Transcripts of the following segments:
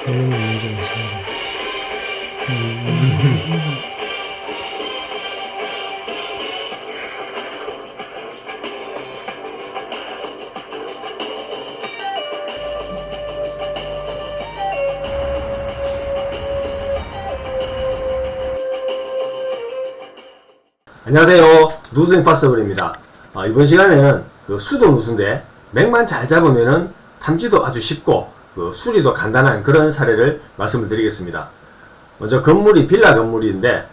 문제 있습니다. 안녕하세요. 누수 임파서블입니다. 이번 시간에는 수도 누수인데 맥만 잘 잡으면은 탐지도 아주 쉽고 수리도 간단한 그런 사례를 말씀을 드리겠습니다. 먼저 건물이 빌라 건물인데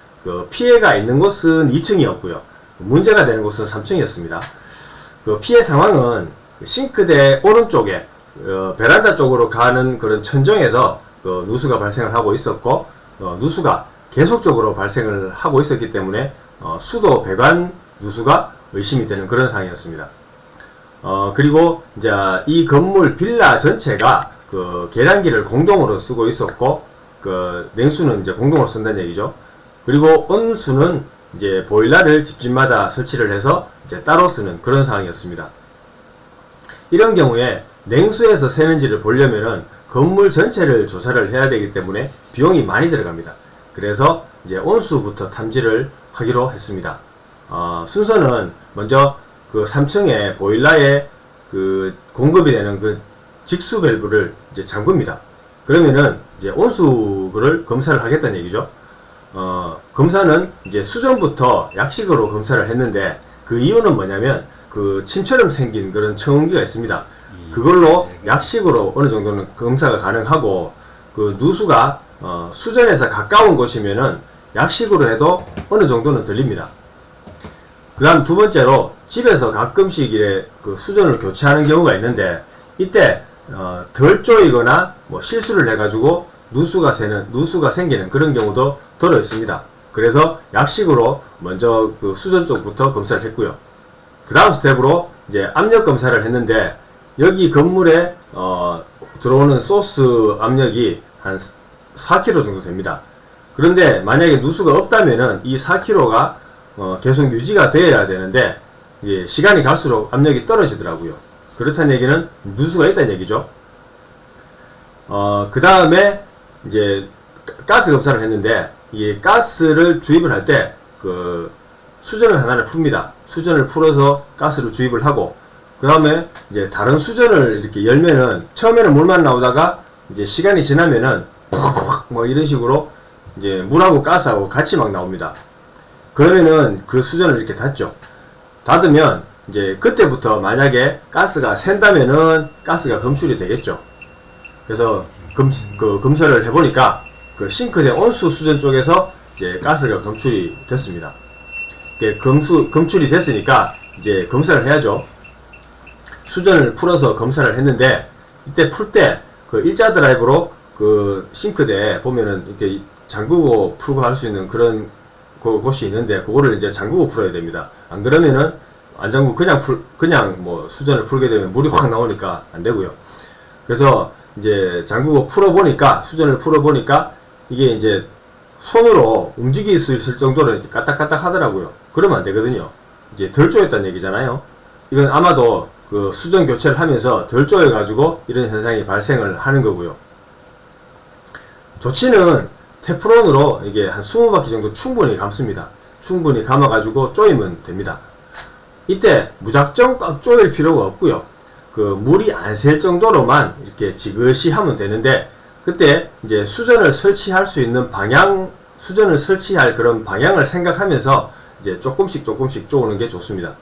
피해가 있는 곳은 2층이었고요. 문제가 되는 곳은 3층이었습니다. 피해 상황은 싱크대 오른쪽에 베란다 쪽으로 가는 그런 천정에서 누수가 발생을 하고 있었고, 누수가 계속적으로 발생을 하고 있었기 때문에 수도 배관 누수가 의심이 되는 그런 상황이었습니다. 그리고 이제 이 건물 빌라 전체가 계량기를 공동으로 쓰고 있었고, 냉수는 이제 공동으로 쓴다는 얘기죠. 그리고 온수는 이제 보일러를 집집마다 설치를 해서 이제 따로 쓰는 그런 상황이었습니다. 이런 경우에 냉수에서 새는지를 보려면은 건물 전체를 조사를 해야 되기 때문에 비용이 많이 들어갑니다. 그래서 이제 온수부터 탐지를 하기로 했습니다. 순서는 먼저 3층에 보일러에 공급이 되는 직수 밸브를 이제 잠굽니다. 그러면은 이제 온수를 검사를 하겠다는 얘기죠. 검사는 이제 수전부터 약식으로 검사를 했는데 그 이유는 뭐냐면 침처럼 생긴 그런 청음기가 있습니다. 그걸로 약식으로 어느 정도는 검사가 가능하고 누수가 수전에서 가까운 곳이면은 약식으로 해도 어느 정도는 들립니다. 그 다음 두 번째로 집에서 가끔씩 수전을 교체하는 경우가 있는데 이때 덜 쪼이거나 실수를 해가지고 누수가 생기는 그런 경우도 들어 있습니다. 그래서 약식으로 먼저 수전 쪽부터 검사를 했고요. 그 다음 스텝으로 이제 압력 검사를 했는데 여기 건물에 들어오는 소스 압력이 한 4kg 정도 됩니다. 그런데 만약에 누수가 없다면은 이 4kg가 계속 유지가 되어야 되는데 시간이 갈수록 압력이 떨어지더라고요. 그렇다는 얘기는 누수가 있다는 얘기죠. 그 다음에 이제 가스 검사를 했는데 이 가스를 주입을 할 때 수전을 하나를 풉니다. 수전을 풀어서 가스를 주입을 하고 그 다음에 이제 다른 수전을 이렇게 열면은 처음에는 물만 나오다가 이제 시간이 지나면은 이런 식으로 이제 물하고 가스하고 같이 막 나옵니다. 그러면은 수전을 이렇게 닫죠. 닫으면 이제 그때부터 만약에 가스가 샌다면은 가스가 검출이 되겠죠. 그래서 검사를 해보니까 싱크대 온수 수전 쪽에서 이제 가스가 검출이 됐습니다. 검출이 됐으니까 이제 검사를 해야죠. 수전을 풀어서 검사를 했는데 이때 풀 때 일자 드라이브로 싱크대에 보면은 이렇게 잠그고 풀고 할 수 있는 그런 곳이 있는데 그거를 이제 잠그고 풀어야 됩니다. 안 그러면은 안 잠그고 그냥 수전을 풀게 되면 물이 확 나오니까 안 되고요. 그래서 이제 잠그고 풀어보니까 수전을 풀어보니까 이게 이제 손으로 움직일 수 있을 정도로 이렇게 까딱까딱 하더라고요. 그러면 안 되거든요. 이제 덜 쪼였다는 얘기잖아요. 이건 아마도 수전 교체를 하면서 덜 쪼여가지고 이런 현상이 발생을 하는 거고요. 조치는 테프론으로 이게 한 20바퀴 정도 충분히 감습니다. 충분히 감아가지고 쪼이면 됩니다. 이때 무작정 꽉 쪼일 필요가 없고요. 물이 안 셀 정도로만 이렇게 지그시 하면 되는데 그때 이제 수전을 설치할 수 있는 수전을 설치할 그런 방향을 생각하면서 이제 조금씩 쪼는 게 좋습니다.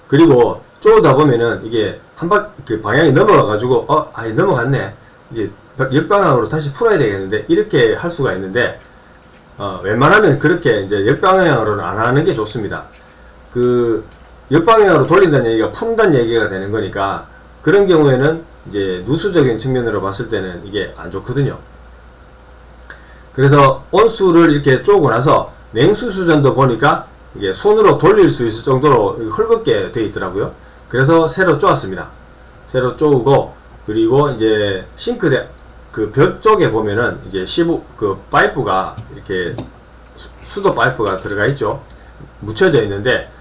그리고 쪼다 보면은 이게 방향이 넘어가가지고 아예 넘어갔네. 이게 역방향으로 다시 풀어야 되겠는데 이렇게 할 수가 있는데 웬만하면 그렇게 이제 역방향으로는 안 하는 게 좋습니다. 역방향으로 돌린다는 얘기가 푼다는 얘기가 되는 거니까 그런 경우에는 이제 누수적인 측면으로 봤을 때는 이게 안 좋거든요. 그래서 온수를 이렇게 쪼고 나서 냉수 수전도 보니까 이게 손으로 돌릴 수 있을 정도로 헐겁게 되어 있더라고요. 그래서 새로 쪼았습니다. 새로 쪼고 그리고 이제 싱크대 벽 쪽에 보면은 이제 파이프가 이렇게 수도 파이프가 들어가 있죠. 묻혀져 있는데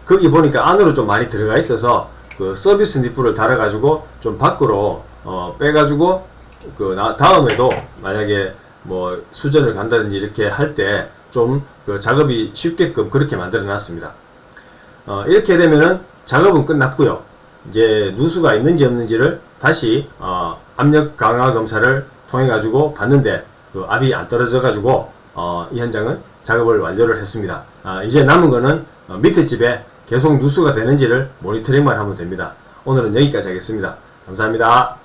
거기 보니까 안으로 좀 많이 들어가 있어서 서비스 니프를 달아가지고 좀 밖으로 빼가지고 다음에도 만약에 뭐 수전을 간다든지 이렇게 할 때 좀 그 작업이 쉽게끔 그렇게 만들어 놨습니다. 이렇게 되면은 작업은 끝났고요. 이제 누수가 있는지 없는지를 다시 압력 강화 검사를 통해 가지고 봤는데 그 압이 안 떨어져 가지고 이 현장은 작업을 완료를 했습니다. 이제 남은 거는 밑에 집에 계속 누수가 되는지를 모니터링만 하면 됩니다. 오늘은 여기까지 하겠습니다. 감사합니다.